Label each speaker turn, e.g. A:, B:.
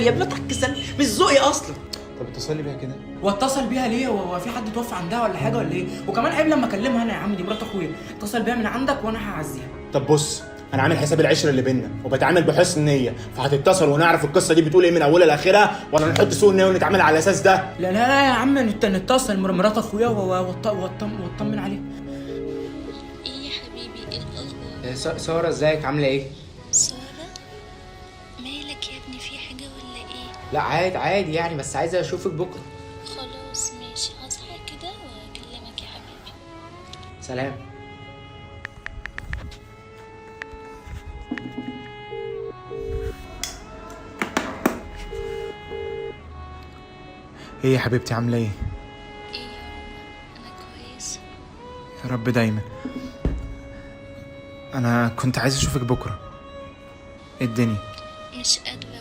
A: يا ابني تكسل مش ذوقي اصلا.
B: طب اتصلي بيها كده.
C: واتصل بيها ليه؟ هو في حد توفى عندها ولا حاجه ولا ايه؟ وكمان عيب لما اكلمها انا يا عم، دي مرات اخويا. اتصل بيها من عندك وانا هعزيها.
B: طب بص، انا عامل حساب العشره اللي بينا وبتعامل بحسن نيه، فهتتصل ونعرف القصه دي بتقول ايه من اولها لاخرها، ولا نحط سوء النيه ونتعامل على الاساس ده؟
C: لا لا لا يا عم، نتصل مرات اخويا واطمن عليها.
D: ايه يا حبيبي، ايه الاخبار؟
E: سارة ازيك عاملة ايه؟
D: سارة، مالك يا ابني، في حاجة ولا ايه؟
E: لا عادي عادي يعني، بس عايزة اشوفك بكرة.
D: خلاص ماشي، هصحى كده واكلمك يا حبيبي.
E: سلام.
B: ايه يا حبيبتي عامله ايه؟
D: ايه يا عمر، انا كويسة.
B: يا رب دايما. انا كنت عايز اشوفك بكره. ايه الدنيا؟
D: مش قادرة